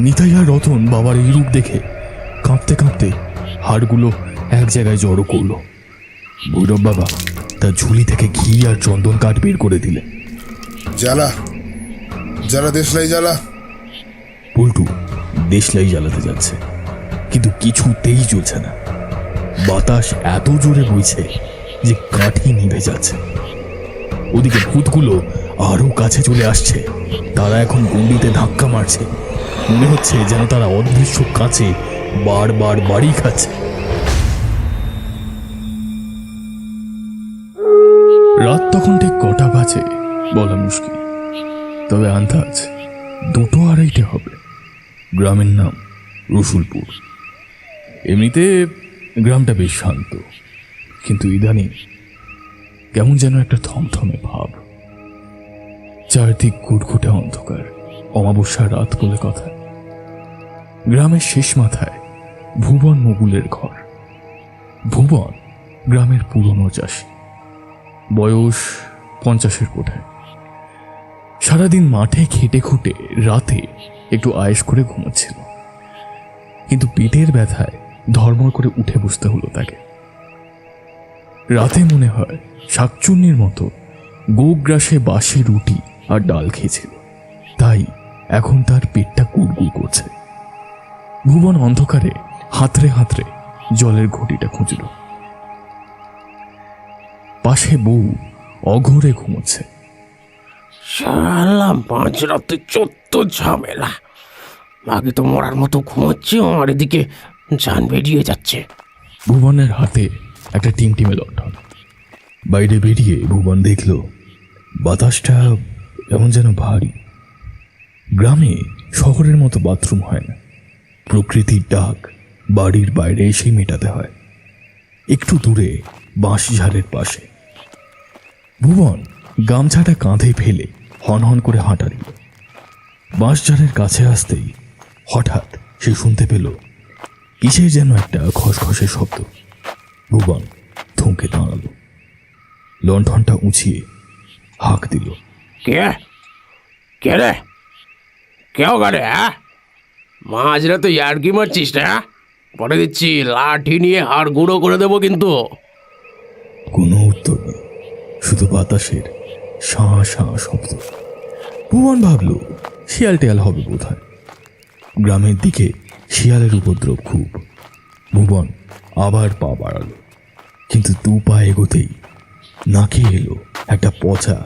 নিতাই আর রতন বাবার এই রূপ দেখে কাঁপতে কাঁপতে হাড়গুলো এক জায়গায় জড়ো করল। ভৈরব বাবা তার ঝুলি থেকে ঘি আর চন্দন কাঠ বের করে দিলেন। জ্বালা জ্বালা, দেশলাই জ্বালা। পল্টু দেশলাই জ্বালাতে যাচ্ছে, কিন্তু কিছুতেই জ্বলছে না। বাতাস এত জোরে বইছে যে কাঠি নিভে যাচ্ছে। ওদিকে ভূতগুলো আরো কাছে চলে আসছে। তারা এখন গন্ডিতে ধাক্কা মারছে। মনে হচ্ছে যেন তারা অদৃশ্য কাছে বারবার বাড়ি খাচ্ছে। রাত তখন ঠিক কটা বাজে বলা মুশকিল, তবে আন্দাজ 2-2:30 হবে। গ্রামের নাম রসুলপুর। এমনিতে গ্রামটা বেশ শান্ত, কিন্তু ইদানিং কেমন যেন একটা থমথমে ভাব। চারদিক ঘুটঘুটে অন্ধকার, অমাবস্যার রাত বলে কথা। গ্রামের শেষ মাথায় ভুবন মুগুলের ঘর। ভুবন গ্রামের পুরনো চাষি, বয়স 50-এর কোঠায়। সারাদিন মাঠে খেটে খুঁটে রাতে একটু আয়েশ করে ঘুমাচ্ছিল, কিন্তু পেটের ব্যথায় ধর্মর করে উঠে বসতে হলো তাকে। রাতে মনে হয় শাকচুন্নির মতো গোগ্রাসে বাসি রুটি আর ডাল খেয়েছিল, তাই এখন তার পেটটা গুড়গুড় করছে। ভুবন অন্ধকারে হাতড়ে হাতড়ে জলের ঘটিটা খুঁজল। পাশে বউ অঘরে ঘুমোচ্ছে। শালা মাঝরাতে চত্ব ঝামেলা। আগে তো মরার মতো ঘুমাচ্ছি, আমার এদিকে জান বেরিয়ে যাচ্ছে। ভুবনের হাতে একটা টিমটিমে লণ্ঠন। বাইরে বেরিয়ে ভুবন দেখল বাতাসটা এমন যেন ভারী। গ্রামে শহরের মতো বাথরুম হয় না। প্রকৃতির ডাক বাড়ির বাইরে এসেই মেটাতে হয়। একটু দূরে বাঁশঝাড়ের পাশে ভুবন গামছাটা কাঁধে ফেলে হনহন করে হাঁটা দিল। বাঁশঝাড়ের কাছে আসতেই হঠাৎ সে শুনতে পেল কিসের যেন একটা খসখসে শব্দ। ভুবন থমকে দাঁড়ালো, লণ্ঠনটা উঁচিয়ে হাঁক দিল, কে কে রে? কেউ গাড়ে? হ্যাঁ, মাঝরাতে ইয়ার্কি মারছিস না? পরে দিচ্ছি লাঠি নিয়ে হাড় গুঁড়ো করে দেবো কিন্তু। কোনো উত্তর নেই, শুধু বাতাসের শাঁ শাঁ শব্দ। ভুবন ভাবল শিয়াল টেয়াল হবে বোধহয়। গ্রামের দিকে শিয়ালের উপদ্রব খুব। ভুবন আবার পা বাড়ালো, কিন্তু 2 পা এগোতেই নাকে এলো একটা পচা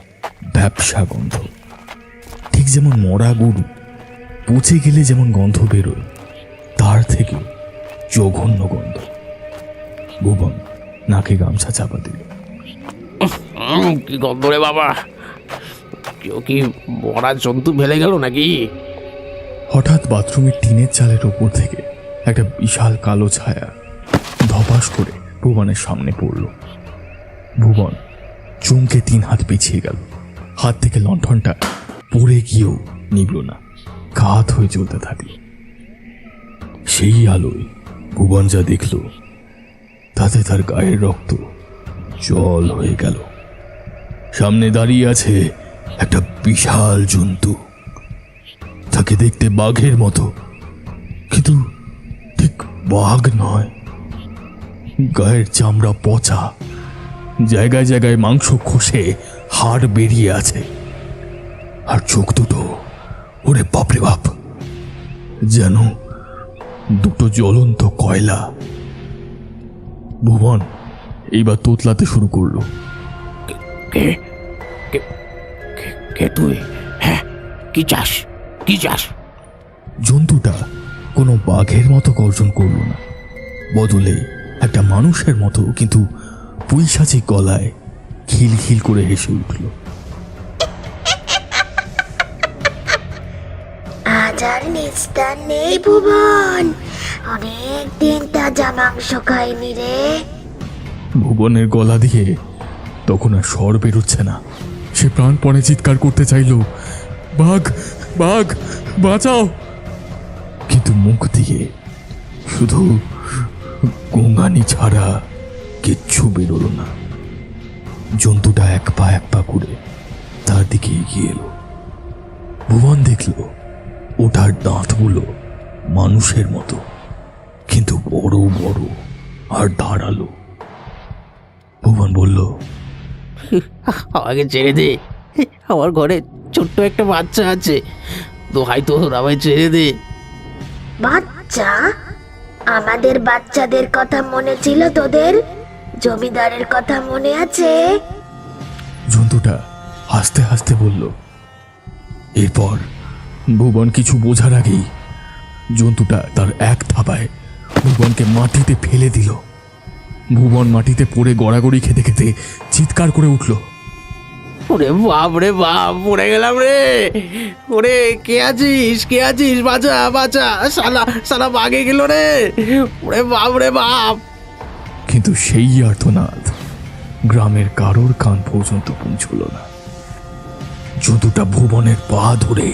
ভ্যাপসা গন্ধ। ঠিক যেমন মরা গরু পচে গেলে যেমন গন্ধ বেরোয়, তার থেকে জঘন্য গন্ধ। ভুবন নাকে গামছা চাপা দিল। কি গন্ধ রে বাবা! কেউ কি মরা জন্তু ফেলে গেল নাকি? হঠাৎ বাথরুমের টিনের চালের ওপর থেকে একটা বিশাল কালো ছায়া ধপাস করে ভুবনের সামনে পড়ল। ভুবন চমকে 3 হাত পিছিয়ে গেল। হাত থেকে লণ্ঠনটা পড়ে গিয়েও নিবল না, কাত হয়ে জ্বলতে থাকল। সেই আলোয় ভুবন যা দেখল তাতে তার গায়ের রক্ত জল হয়ে গেল। সামনে দাঁড়িয়ে আছে একটা বিশাল জন্তু। তাকে দেখতে বাঘের মতো, কিন্তু ঠিক বাঘ নয়। গায়ের চামড়া পচা, জায়গায় জায়গায় মাংস খসে হাড় বেরিয়ে আছে, আর চোখ দুটো, ওরে বাপরে বাপ, যেন দুটো জ্বলন্ত কয়লা। ভুবন এইবার তোতলাতে শুরু করলো। কে কে কে তুই? হ্যাঁ, কি চাস? কি চাস? জন্তুটা কোনো বাঘের মতো গর্জন করল না, বদলে একটা মানুষের মতো কিন্তু পৈশাচিক গলায় খিলখিল করে হেসে উঠল। আজ আর নিস্তার নেই ভুবন, অনেকদিন তাজা মাংস খাইনি রে। ভুবনের গলা দিয়ে তখন আর স্বর বেরোচ্ছে না। সে প্রাণপণে চিৎকার করতে চাইল, বাঘ বাঘ বাঁচাও, কিন্তু মুখ দিয়ে শুধু গোঙানি ছাড়া কিচ্ছু বেরোলো না। জন্তুটা এক পা করে তার দিকে এগিয়ে এলো। ভুবন দেখল ওটার দাঁতগুলো মানুষের মতো, কিন্তু বড় বড় আর ধারালো। ভুবন বলল, আমাকে ছেড়ে দে, আমার ঘরে ছোট্ট একটা বাচ্চা আছে, দোহাই তোর আমায় ছেড়ে দে। বাচ্চা? আমাদের বাচ্চাদের কথা মনে ছিল তোদের? জমিদারের কথা মনে আছে? জন্তুটা হাসতে হাসতে বলল। এরপর ভুবন কিছু বোঝার আগেই জন্তুটা তার এক থাবায় ভুবনকে মাটিতে ফেলে দিল। ভুবন মাটিতে পড়ে গড়াগড়ি খেতে খেতে চিৎকার করে উঠল। ওরে বাপ রে বাপ, পড়ে গেলাম রে। ওরে কে আছিস, বাঁচা বাঁচা, শালা শালা বাগে গেল রে। ওরে বাপ রে বাপ। কিন্তু সেই আর্তনাদ গ্রামের কারোর কান পর্যন্ত পৌঁছল না। জন্তুটা ভুবনের পা ধরে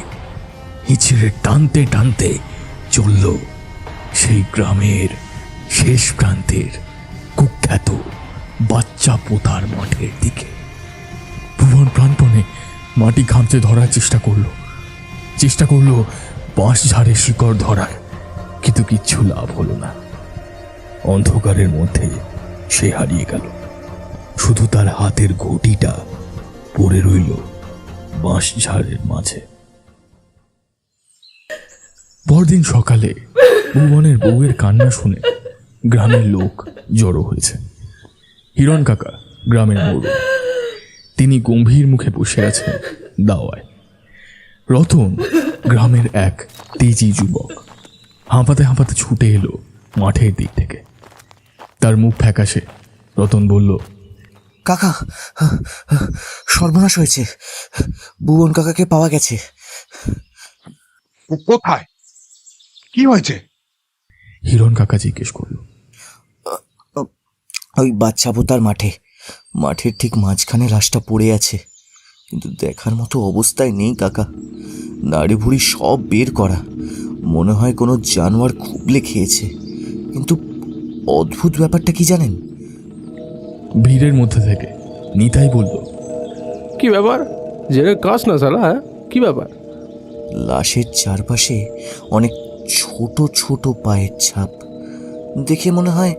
হিঁচড়ে টানতে টানতে চলল সেই গ্রামের শেষ প্রান্তের কুখ্যাত বাচ্চা পোতার মাঠের দিকে। ভুবন প্রাণপণে মাটি খামচে ধরার চেষ্টা করলো বাঁশ ঝাড়ে শিকড় ধরার, কিন্তু কিচ্ছু লাভ হলো না। অন্ধকারের মধ্যে সে হারিয়ে গেল। শুধু তার হাতের ঘটিটা পড়ে রইল বাঁশ ঝাড়ের মাঝে। পরদিন সকালে ভুবনের বউয়ের কান্না শুনে গ্রামের লোক জড়ো হয়েছে। হিরণ কাকা গ্রামের বড়, তিনি গম্ভীর মুখে বসে আছেন দাওয়ায়। রতন গ্রামের এক তেজি যুবক হাঁপাতে হাঁপাতে ছুটে এলো মাঠের দিক থেকে। তার মুখ ফ্যাকাশে। রতন বলল, কাকা, সর্বনাশ হয়েছে, ভুবন কাকাকে পাওয়া গেছে। কোথায়? কি হয়েছে? হিরণ কাকা জিজ্ঞেস করল। ওই বাচ্চা পোতার মাঠের ঠিক মাঝখানে লাশটা পড়ে আছে, কিন্তু দেখার মতো অবস্থায় নেই কাকা। নাড়ি ভুড়ি সব বের করা, মনে হয় কোনো জানোয়ার খুবলে খেয়েছে। কিন্তু অদ্ভুত ব্যাপারটা কি জানেন? ভিড়ের মধ্যে থেকে নিতাই বলল, কি ব্যাপার? জেনে কাস না শালা, হ্যাঁ কি ব্যাপার? লাশের চারপাশে অনেক ছোট ছোট পায়ের ছাপ, দেখে মনে হয়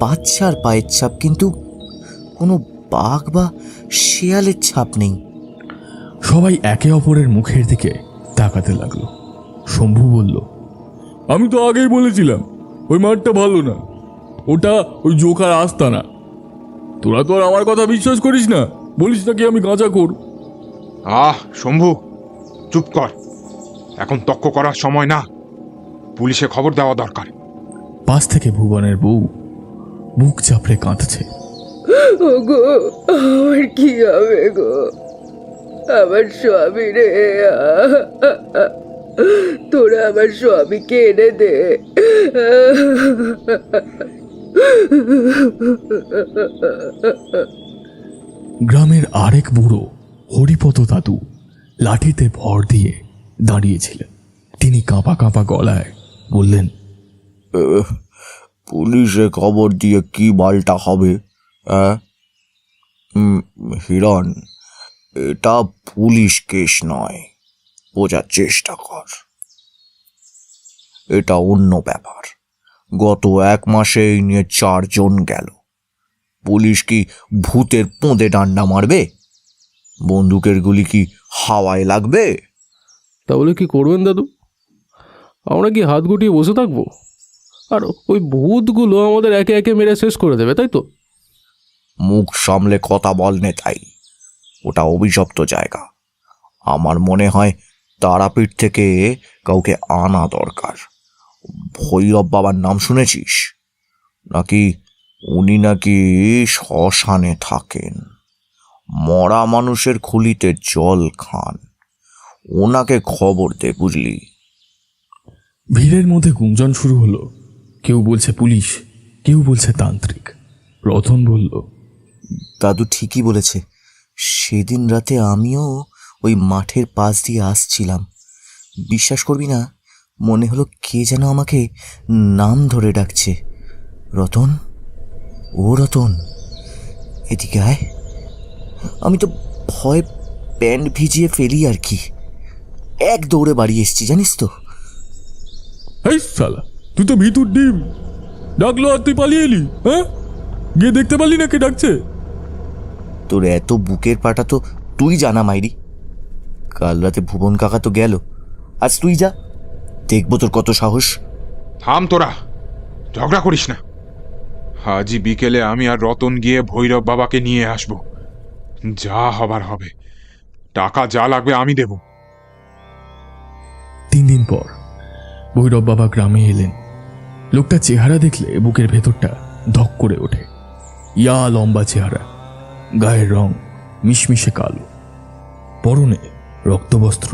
বাচ্চার পায়ের ছাপ, কিন্তু কোনো বাঘ বা শেয়ালের ছাপ নেই। সবাই একে অপরের মুখের দিকে তাকাতে লাগলো। শম্ভু বলল, আমি তো আগেই বলেছিলাম ওই মাঠটা ভালো না, ওটা ওই জোকার আস্তানা। তোরা তো আর আমার কথা বিশ্বাস করিস না, বলিস নাকি আমি গাঁজা কর। শম্ভু, চুপ কর, এখন তর্ক করার সময় না, পুলিশে খবর দেওয়া দরকার। পাশ থেকে ভুবনের বউ মুখ চাপড়ে কাঁদছে। ওগো, আমার কি হবে গো? আমার স্বামী রে, তোরা আমার স্বামীকে এনে দে। গ্রামের আরেক বুড়ো হরিপদ দাদু লাঠিতে ভর দিয়ে দাঁড়িয়েছিলেন। তিনি কাঁপা কাঁপা গলায় বললেন, পুলিশে খবর দিয়ে কি বালটা হবে? হিরণ, এটা পুলিশ কেস নয়, বোঝার চেষ্টা কর। এটা অন্য ব্যাপার। গত 1 মাসে এই নিয়ে 4 জন গেল। পুলিশ কি ভূতের পোঁদে ডান্ডা মারবে? বন্দুকের গুলি কি হাওয়ায় লাগবে? তাহলে কি করবেন দাদু? আমরা কি হাত গুটিয়ে বসে থাকবো? আর ওই ভূতগুলো আমাদের একে একে মেরে শেষ করে দেবে, তাই তো? মুখ সামলে কথা বল নেতাই, ওটা অভিশপ্ত জায়গা। আমার মনে হয় তারাপীঠ থেকে কাউকে আনা দরকার। ভৈরব বাবার নাম শুনেছিস নাকি? উনি নাকি শ্মশানে থাকেন, মরা মানুষের খুলিতে জল খান। ওনাকে খবর দে, বুঝলি? ভিড়ের মধ্যে গুঞ্জন শুরু হলো। কেউ বলছে পুলিশ, কেউ বলছে তান্ত্রিক। রতন বলল, দাদু ঠিকই বলেছে। সেদিন রাতে আমিও ওই মাঠের পাশ দিয়ে আসছিলাম। বিশ্বাস করবি না, মনে হলো কে যেন আমাকে নাম ধরে ডাকছে। রতন, ও রতন, এদিকে আয়। আমি তো ভয় প্যান্ট ভিজিয়ে ফেলি আর কি। এক দৌড়ে বাড়ি এসছি, জানিস তো। এই শালা, তুই তো ভিতর ডিম, ডাকলো আর তুই পালিয়ে এলি? হ্যাঁ, গিয়ে দেখতে পারলি না কে ডাকছে? তোর এত বুকের পাটা তো তুই জানা মাইরি। কাল রাতে ভুবন কাকা তো গেল, আজ তুই যা, দেখবো তোর কত সাহস। থাম তোরা, ঝগড়া করিস না। আজই বিকেলে আমি আর রতন গিয়ে ভৈরব বাবাকে নিয়ে আসব। যা হবার হবে, টাকা যা লাগবে আমি দেব। 3 দিন পর ভৈরব বাবা গ্রামে এলেন। লোকটা চেহারা দেখলে বুকের ভেতরটা ধক করে ওঠে। ইয়া লম্বা চেহারা, গায়ের রং মিশমিশে কালো, পরনে রক্তবস্ত্র,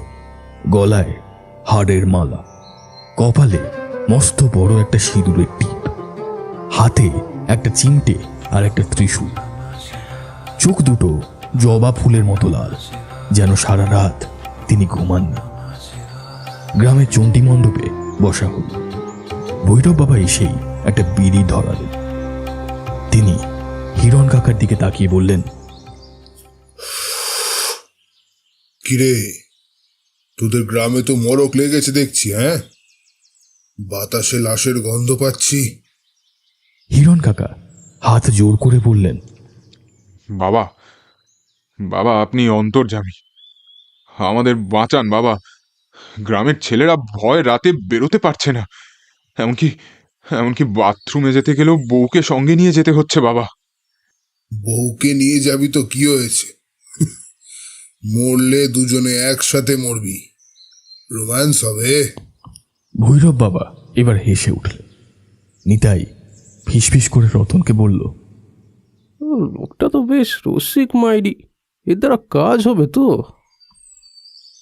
গলায় হাড়ের মালা, কপালে মস্ত বড় একটা সিঁদুরের টিপ, হাতে একটা চিমটে আর একটা ত্রিশূল। চোখ দুটো জবা ফুলের মতো লাল, যেন সারা রাত তিনি ঘুমাননি। গ্রামের চণ্ডী মণ্ডপে বসা হল। ভৈরব বাবা এসেই একটা বিড়ি ধরালেন। তিনি হিরণ কাকার দিকে তাকিয়ে বললেন, কিরে, তোদের গ্রামে তো মরক লেগেছে দেখছি। হ্যাঁ, বাতাসে লাশের গন্ধ পাচ্ছি। হিরণ কাকা হাত জোর করে বললেন, বাবা, বাবা আপনি অন্তর্যামী, আমাদের বাঁচান বাবা। গ্রামের ছেলেরা ভয় রাতে বেরোতে পারছে না, এমনকি এমনকি বাথরুমে যেতে গেলেও বউকে সঙ্গে নিয়ে যেতে হচ্ছে বাবা। বউকে নিয়ে যাবি তো কি হয়েছে? মরলে দুজনে একসাথে মরবি, রোম্যান্স হবে। ভৈরব বাবা এবার হেসে উঠলেন। নিতাই ফিসফিস করে রতনকে বলল, লোকটা তো বেশ রসিক মাইরি, এর দ্বারা কাজ হবে তো?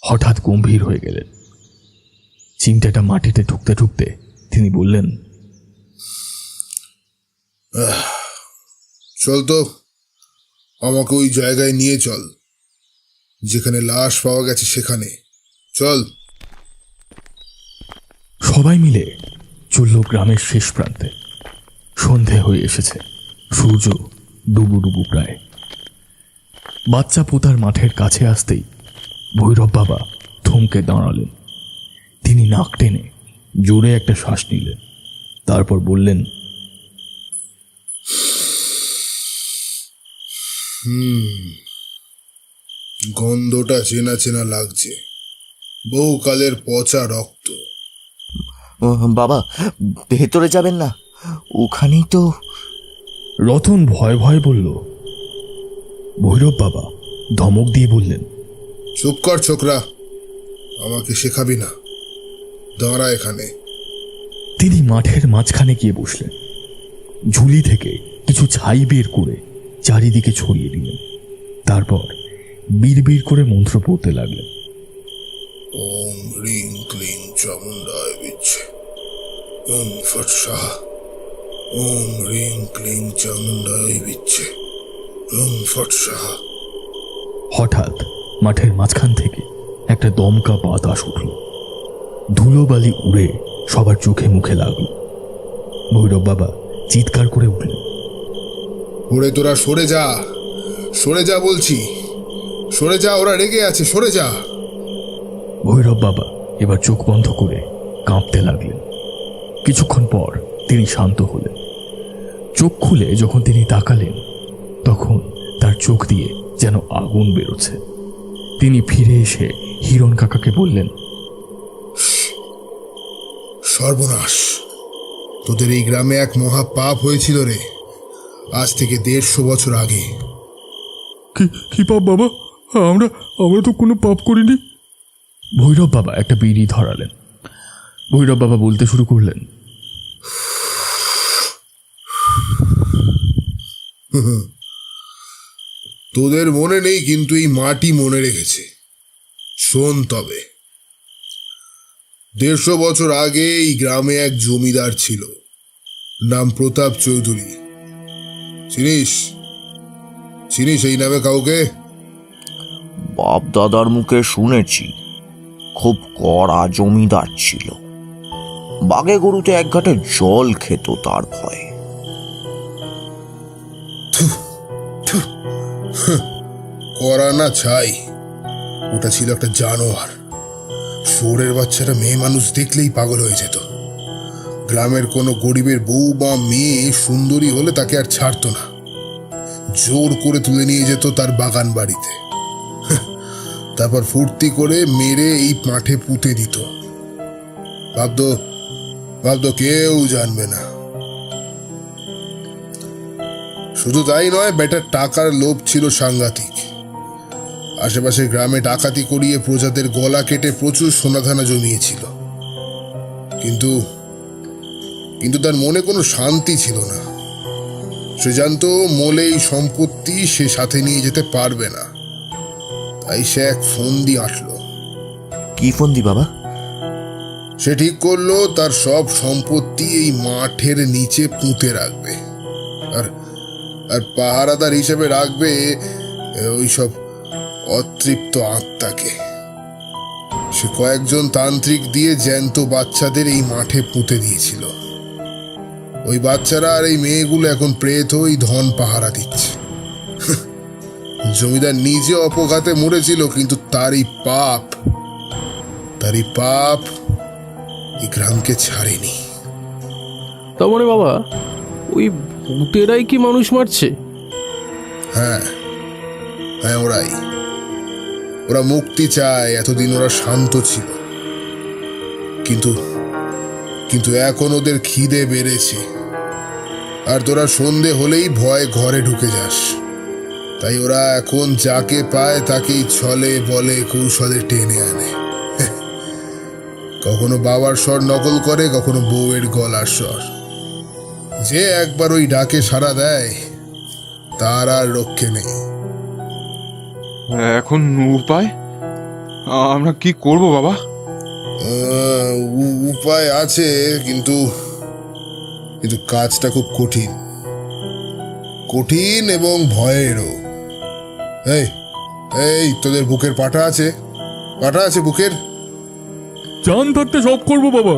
হঠাৎ গম্ভীর হয়ে গেলেন। চিমটাটা মাটিতে ঢুকতে ঢুকতে তিনি বললেন, চল তো, আমাকে ওই জায়গায় নিয়ে চল যেখানে লাশ পাওয়া গেছে, সেখানে চল। সবাই মিলে চলল গ্রামের শেষ প্রান্তে। সন্ধে হয়ে এসেছে, সূর্য ডুবু ডুবু প্রায়। বাচ্চা পোতার মাঠের কাছে আসতেই ভৈরব বাবা থমকে দাঁড়ালেন। তিনি নাক টেনে জোরে একটা শ্বাস নিলেন, তারপর বললেন, গন্ধটা চেনা চেনা লাগছে, বহুকালের পচা রক্ত। বাবা, ভেতরে যাবেন না, ওখানেই তো। রতন ভয় ভয় বলল। ভৈরব বাবা ধমক দিয়ে বললেন, চুপ কর ছোকরা, আমাকে শেখাবি না, দাঁড়া এখানে। তিনি মাঠের মাঝখানে গিয়ে বসলেন। ঝুলি থেকে কিছু ছাই বের করে চারিদিকে ছড়িয়ে দিলেন। তারপর বিড়বিড় করে মন্ত্র পড়তে লাগলেন। ওম হ্রিং ক্লিং চামুণ্ডায় বিচ্ছে, ওম ফট স্বাহা। ওম হ্রিং ক্লিং চামুণ্ডায় বিচ্ছে, ওম ফট স্বাহা। হঠাৎ মাঠের মাঝখান থেকে একটা দমকা বাতাস উঠল। ধুলোবালি উড়ে সবার চোখে মুখে লাগলো। ভৈরব বাবা চিৎকার করে উঠলেন, ওরে তোরা সরে যা, সরে যা বলছি, সরে যা, ওরা রেগে আছে, সরে যা। ভৈরব বাবা এবার চোখ বন্ধ করে কাঁপতে লাগলেন। কিছুক্ষণ পর তিনি শান্ত হলেন। চোখ খুলে যখন তিনি তাকালেন, তখন তার চোখ দিয়ে যেন আগুন বেরোচ্ছে। তিনি ফিরে এসে হিরণ কাকাকে বললেন, সর্বনাশ, তোদের এই গ্রামে এক মহা পাপ হয়েছিল রে, আজ থেকে 150 বছর আগে। কি পাপ বাবা? আমরা তো কোনো পাপ করিনি। ভৈরব বাবা একটা বিড়ি ধরালেন। ভৈরব বাবা বলতে শুরু করলেন, তোদের মনে নেই, কিন্তু এই মাটি মনে রেখেছে। শোন তবে, 150 বছর আগে এই গ্রামে এক জমিদার ছিল, নাম প্রতাপ চৌধুরী। চিনিস চিনিস এই নামে কাউকে? বাপ দাদার মুখে শুনেছি, খুব কড়া জমিদার ছিল। বাগে গরুতে এক ঘাটে জল খেত তার ভয়ে। করা না ছাই, ওটা ছিল একটা জানোয়ার। শোরের বাচ্চারা মেয়ে মানুষ দেখলেই পাগল হয়ে যেত। গ্রামের কোনো গরিবের বউ বা মেয়ে সুন্দরী হলে তাকে আর ছাড়তো না, জোর করে তুলে নিয়ে যেত তার বাগান বাড়িতে। তারপর ফুর্তি করে মেরে এই মাঠে পুঁতে দিত। ভাবতো কেউ জানবে না। শুধু তাই নয়, বেটার টাকার লোভ ছিল সাংঘাতিক। আশেপাশে গ্রামে ডাকাতি করিয়ে প্রজাদের গলা কেটে প্রচুর সোনাদানা জমিয়েছিল। কিন্তু তার মনে কোনো শান্তি ছিল না। সে জানতো মোলে এই সম্পত্তি সে সাথে নিয়ে যেতে পারবে না। তাই সে এক ফন্দি আঁটলো। কি ফন্দি বাবা? সে ঠিক করলো তার সব সম্পত্তি এই মাঠের নিচে পুঁতে রাখবে, আর পাহারাদার হিসেবে রাখবে ওই সব অতৃপ্ত আত্মাকে। সে কয়েকজন তান্ত্রিক দিয়ে জ্যান্ত বাচ্চাদের এই মাঠে পুঁতে দিয়েছিল। ওই বাচ্চারা আর এই মেয়েগুলো এখন প্রেত ওই ধন পাহারা দিচ্ছে। জমিদার নিজে অপঘাতে মরেছিল, কিন্তু তারই পাপ এই গ্রামকে ছাড়েনি। তার মানে বাবা, ওই ভূতেরাই কি মানুষ মারছে? হ্যাঁ, ওরা মুক্তি চায়। এতদিন ওরা শান্ত ছিল, কিন্তু এখন ওদের খিদে বেড়েছে। আর তোরা সন্ধে হলেই ভয় ঘরে ঢুকে যাস। তাই ওরা এখন যাকে পায় তাকেই ছলে বলে কৌশলে টেনে আনে। কখনো বাবার স্বর নকল করে, কখনো বউয়ের গলার স্বর। যে একবার ওই ডাকে সাড়া দেয় তার আর রক্ষে নেই। এখন উপায় আমরা কি করব বাবা? উপায় আছে, কিন্তু কাজটা খুব কঠিন এবং ভয়েরও। এই তোদের বুকের পাটা আছে বুকের? জান থাকতে সব করবো বাবা।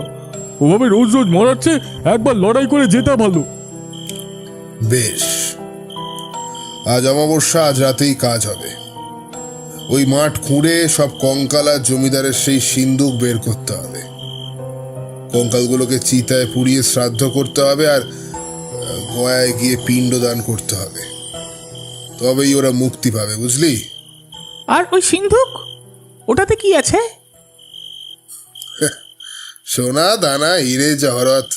ওভাবে রোজ রোজ মরাচ্ছে, একবার লড়াই করে জেতা ভালো। বেশ, আজ অমাবস্যা, আজ রাতেই কাজ হবে। ওই মাঠ খুঁড়ে সব কঙ্কাল আর জমিদারের সেই সিন্দুক বের করতে হবে। কঙ্কালগুলোকে চিতায় পুড়িয়ে শ্রাদ্ধ করতে হবে, আর গয়ায় গিয়ে পিণ্ডদান করতে হবে। তবেই ওরা মুক্তি পাবে, বুঝলি? আর ওই সিন্ধুক, ওটাতে কি আছে? সোনা দানা হিরে জহরত।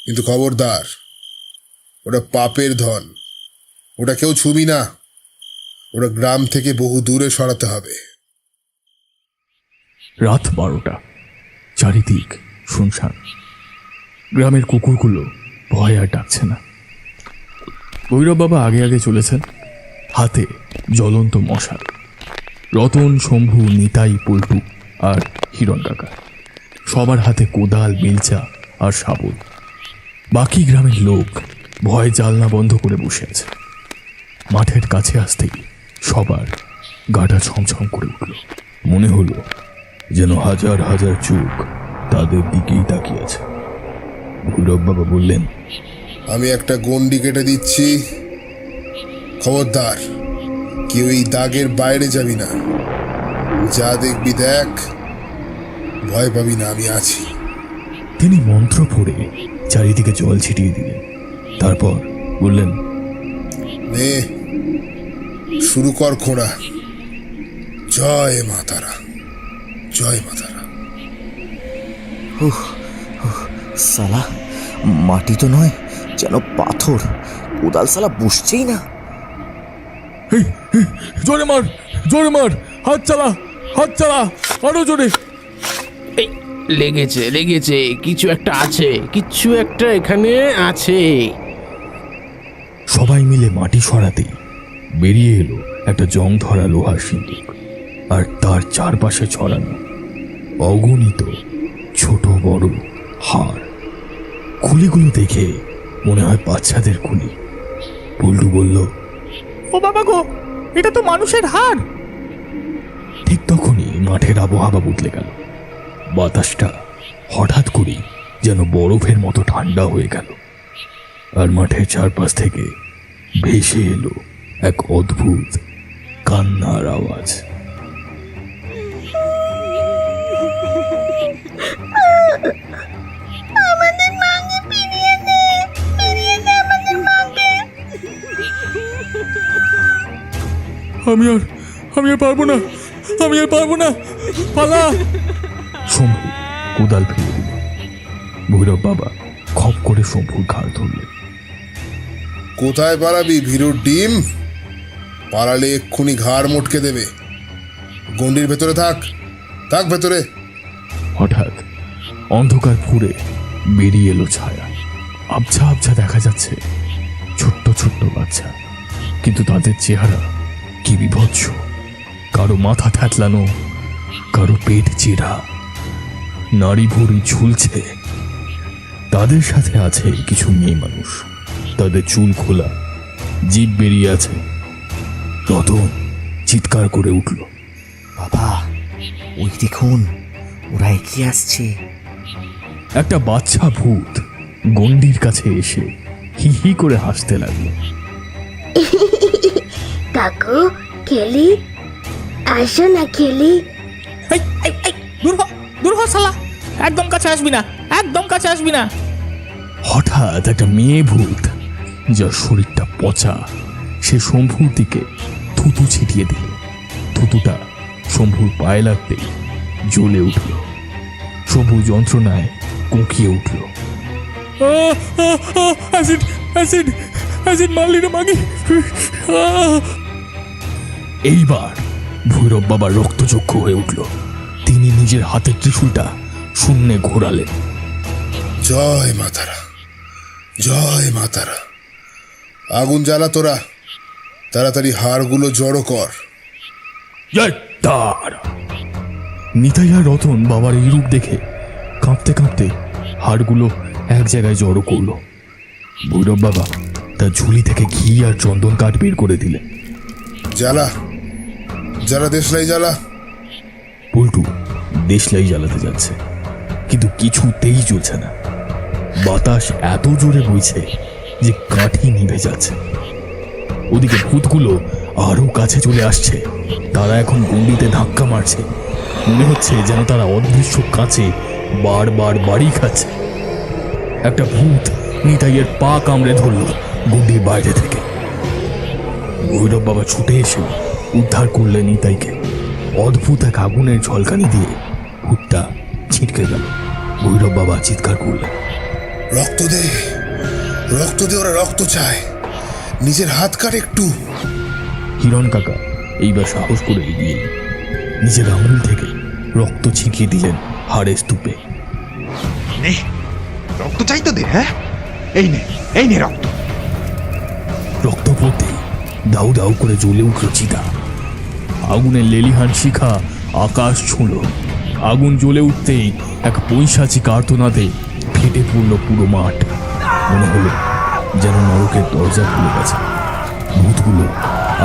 কিন্তু খবরদার, ওটা পাপের ধন। ওটা কেউ ছুবি না। ওটা গ্রাম থেকে বহু দূরে সরাতে হবে। রাত 12টা, চারিদিক শুনশান। গ্রামের কুকুরগুলো ভয় আর ডাকছে না। ভৈরব বাবা আগে আগে চলেছেন, হাতে জ্বলন্ত মশাল। রতন, শম্ভু, নিতাই, পল্টু আর হিরণ কাকা সবার হাতে কোদাল, বেলচা আর শাবল। বাকি গ্রামের লোক ভয়ে জালনা বন্ধ করে বসে আছে। মাঠের কাছে আসতেই সবার গাটা ছমছম করে উঠল। মনে হলো যেন হাজার হাজার চোখ তাদের দিকেই তাকিয়ে আছে। ভৈরব বাবা বললেন, আমি একটা গন্ডি কেটে দিচ্ছি। খবরদার, কেউ এই দাগের বাইরে যাবি না। যা দেখবি দেখ, ভয় পাবি না, আমি আছি। তিনি মন্ত্র পড়ে চারিদিকে জল ছিটিয়ে দিলেন। তারপর বললেন, নে, শুরু কর খোঁড়া। জয় মা তারা, জয় মা তারা। সালা, মাটি তো নয়, যেন পাথর। কোদাল সালা বসছেই না। জোরে মার, জোরে মার, হাত চালা, আরো জোরে। এই লেগেছে, কিছু একটা এখানে আছে। সবাই মিলে মাটি সরাতেই বেরিয়ে এলো একটা জং ধরা লোহার সিন্দুক, আর তার চারপাশে ছড়ানো অগণিত ছোট বড় হাড়। খুলিগুলো দেখে মনে হয় বাচ্চাদের খুলি। পল্টু বলল, ও বাবা গো, এটা তো মানুষের হাড়। ঠিক তখনই মাঠের আবহাওয়া বদলে গেল। বাতাসটা হঠাৎ করেই যেন বরফের মতো ঠান্ডা হয়ে গেল, আর মাঠের চারপাশ থেকে ভেসে এলো এক অদ্ভুত কান্নার আওয়াজ। আমাদের আমি আর পারবো না, পালা। শম্ভু কোদাল ফেলে দিল। ভৈরব বাবা খপ করে শম্ভুর ঘাড় ধরলেন। কোথায় পালাবি ভীরুর ডিম? পালালে এক্ষুনি ঘাড় মোটকে দেবে। গন্ডির ভেতরে থাক ভেতরে। হঠাৎ অন্ধকার ফুরে বেরিয়ে এলো ছায়া। আবছা আবছা দেখা যাচ্ছে ছোট্ট ছোট্ট বাচ্চা, কিন্তু তাদের চেহারা কি বিভৎস। কারো মাথা থ্যাতলানো, কারো পেট চেরা, নাড়ি ভুড়ি ঝুলছে। তাদের সাথে আছে কিছু মেয়ে মানুষ, তাদের চুল খোলা, জিভ বেরিয়ে আছে। রতন চিৎকার করে উঠল, বাবা ওই দেখুন, ওরা এগিয়ে আসছে। একটা বাচ্চা ভূত গন্ডির কাছে এসে হি হি করে হাসতে লাগলো। কাকু খেলি, আসো না খেলি। এই এই এই দূর হ শালা, একদম কাছে আসবি না। হঠাৎ একটা মেয়ে ভূত, যার শরীরটা পচা, সে শম্ভুর দিকে থুতু ছিটিয়ে দিল। থুতুটা শম্ভুর পায়ে লাগতেই জ্বলে উঠল। শম্ভু যন্ত্রণায় কুঁকিয়ে উঠল। অ্যাসিড মারলি রে মাগি। এইবার ভৈরব বাবা রক্তচক্ষু হয়ে উঠল। তিনি নিজের হাতের ত্রিশূলটা শূন্যে ঘোরালেন। জয় মাতারা, জয় মাতারা। আগুন জ্বালা তোরা, তাড়াতাড়ি হাড়গুলো জড়ো কর। নিতাই আর রতন বাবার এই রূপ দেখে কাঁপতে কাঁপতে হাড়গুলো এক জায়গায় জড়ো করলো। ভৈরব বাবা তার ঝুলি থেকে ঘি আর চন্দন কাঠ বের করে দিলেন। জ্বালা দেশলাই জ্বালা। পল্টু দেশলাই জ্বালাতে যাচ্ছে, কিন্তু কিছুতেই জ্বলছে না। বাতাস এত জোরে বইছে যে কাঠি নিভে যাচ্ছে। ওদিকে ভূতগুলো আরো কাছে চলে আসছে। তারা এখন গন্ডিতে ধাক্কা মারছে। মনে হচ্ছে যেন তারা অদৃশ্য কাছে বারবার বাড়ি খাচ্ছে। একটা ভূত নিতাইয়ের পা কামড়ে ধরল গন্ডির বাইরে থেকে। ভৈরব বাবা ছুটে এসে উদ্ধার করলেন নিতাইকে। অদ্ভুত এক আগুনের ঝলকানি দিয়ে ভূতটা ছিটকে গেল। ভৈরব বাবা চিৎকার করলেন, রক্ত দে, ওরা রক্ত চায়। নিজের হাত কাট একটু। হিরণ কাকা এইবার সাহস করে এগিয়ে এলেন। নিজের আঙুল থেকে রক্ত ছিটিয়ে দিলেন হাড়ের স্তূপে। নে রক্ত চাই তো দে। হ্যাঁ এই নে রক্ত। রক্ত পড়তে দাউ দাউ করে জ্বলে উঠল চিতা। আগুনের লেলিহান শিখা আকাশ ছুঁল। আগুন জ্বলে উঠতেই এক পৈশাচিক আর্তনাদে ফেটে পড়ল পুরো মাঠ। মনে হলো যেন নরকের দরজা খুলে গেছে। ভূতগুলো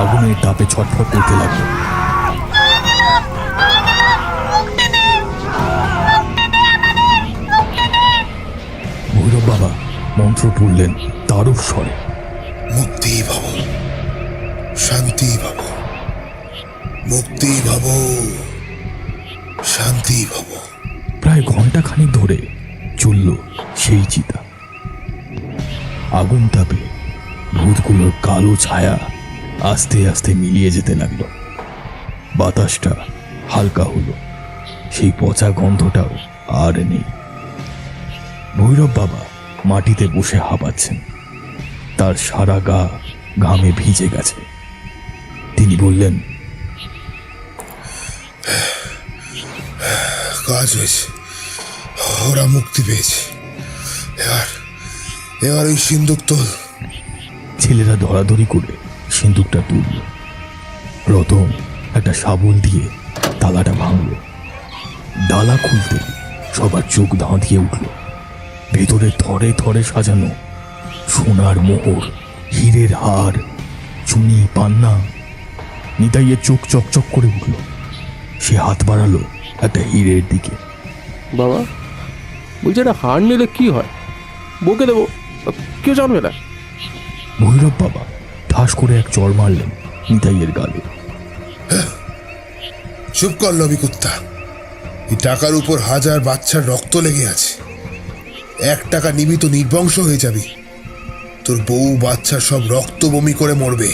আগুনের তাপে ছটফট করতে লাগলো। ভৈরব বাবা মন্ত্র পড়লেন তারও স্বরে, মুক্তি ভাব, শান্তি ভাব, মুক্তি ভাব, শান্তি ভাব। প্রায় ঘন্টাখানিক ধরে চলল সেই চিতা। আগুন তাপে ভূতগুলোর কালো ছায়া আস্তে আস্তে মিলিয়ে যেতে লাগলো। বাতাসটা হালকা হলো, সেই পচা গন্ধটাও আর নেই। ভৈরব বাবা মাটিতে বসে হাঁপাচ্ছেন। তার সারা গা ঘামে ভিজে গেছে। তিনি বললেন, কাজ হয়েছে, ওরা মুক্তি পেয়েছে। এবার ওই সিন্দুক তোল। ছেলেরা ধরাধরি করে সিন্দুকটা তুলল। রতন একটা শাবল দিয়ে তালাটা ভাঙল। ডালা খুলতে সবার চোখ ধাঁধিয়ে উঠল। ভেতরে থরে থরে সাজানো সোনার মোহর, হীরের হার, চুনি, পান্না। নিতাইয়ের চোখ চকচক করে উঠল। সে হাত বাড়ালো একটা হীরের দিকে। বাবা বলছে এটা হার নিলে কি হয়? বকে দেবো, কেউ জানবে না। ভৈরব বাবা ঠাস করে এক চড় মারলেন নিতাইয়ের গালে। চুপ কর লবি কুত্তা। এই টাকার উপর হাজার বাচ্চার রক্ত লেগে আছে। 1 টাকা নিবি তো নির্বংশ হয়ে যাবি। তোর বউ বাচ্চা সব রক্ত বমি করে মরবে।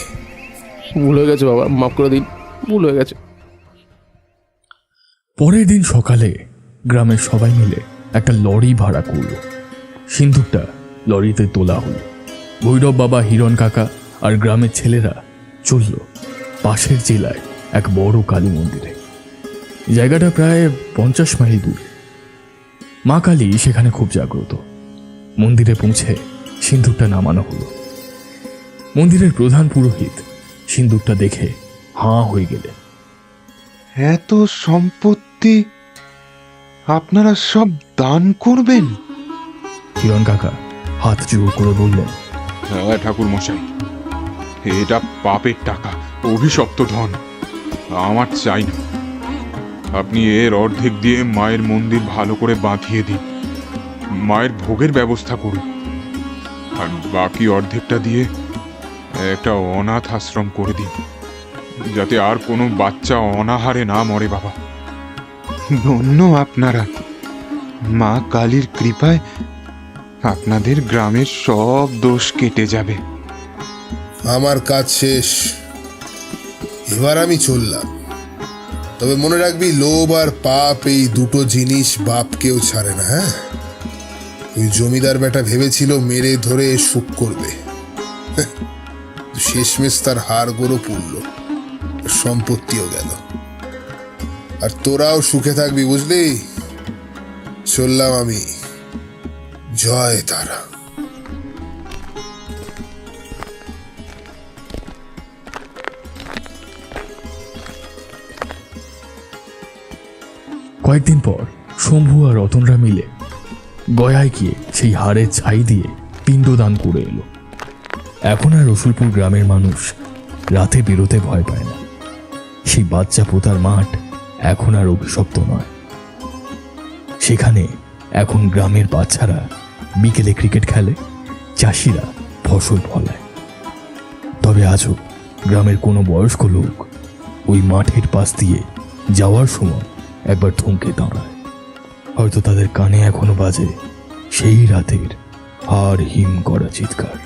ভুল হয়ে গেছে বাবা, মাফ করে দিন, ভুল হয়ে গেছে। পরের দিন সকালে গ্রামের সবাই মিলে একটা লরি ভাড়া করল। সিন্দুকটা লরিতে তোলা হলো। ভৈরব বাবা, হিরণ কাকা আর গ্রামের ছেলেরা চলল পাশের জেলায় এক বড় কালী মন্দিরে। জায়গাটা প্রায় 50 মাইল দূর। মা কালী সেখানে খুব জাগ্রত। মন্দিরে পৌঁছে সিন্দুকটা নামানো হলো। মন্দিরের প্রধান পুরোহিত সিন্দুকটা দেখে হাঁ হয়ে গেলেন। এত সম্পত্তি আপনারা সব দান করবেন? হিরণ কাকা হাত জোর করে বললেন, হ্যাঁ ঠাকুর মশাই, এটা পাপের টাকা, অভিশপ্ত ধন, আমার চাই না। আপনি এর অর্ধেক দিয়ে মায়ের মন্দির ভালো করে বাঁধিয়ে দিন, মায়ের ভোগের ব্যবস্থা করুন, আর বাকি অর্ধেকটা দিয়ে একটা অনাথ আশ্রম করে দিন, যাতে আর কোনো বাচ্চা অনাহারে না মরে। বাবা, ধন্য আপনারা। মা কালীর কৃপায় আপনাদের গ্রামের সব দোষ কেটে যাবে। আমার কাজ শেষ, এবার আমি চললাম। তবে মনে রাখবি, লোভ আর পাপ এই দুটো জিনিস বাপকেও ছাড়ে না। হ্যাঁ, ওই জমিদার বেটা ভেবেছিল মেরে ধরে সুখ করবে, শেষমেশ তার হাড় গোড়ো পুড়ল, সম্পত্তিও গেল। আর তোরাও সুখে থাকবি, বুঝলি? চললাম আমি। জয় তারা। কয়েকদিন পর শম্ভু আর রতনরা মিলে গয়ায় গিয়ে সেই হাড়ের ছাই দিয়ে পিণ্ডদান করে এলো। এখন আর রসুলপুর গ্রামের মানুষ রাতে বেরোতে ভয় পায় না। সেই বাচ্চা পোতার মাঠ এখন আর অভিশপ্ত নয়। সেখানে এখন গ্রামের বাচ্চারা বিকেলে ক্রিকেট খেলে, চাষিরা ফসল ফলায়। তবে আজও গ্রামের কোনো বয়স্ক লোক ওই মাঠের পাশ দিয়ে যাওয়ার সময় একবার থমকে দাঁড়ায়। হয়তো তাদের কানে এখনো বাজে সেই রাতের হাড় হিম করা চিৎকার।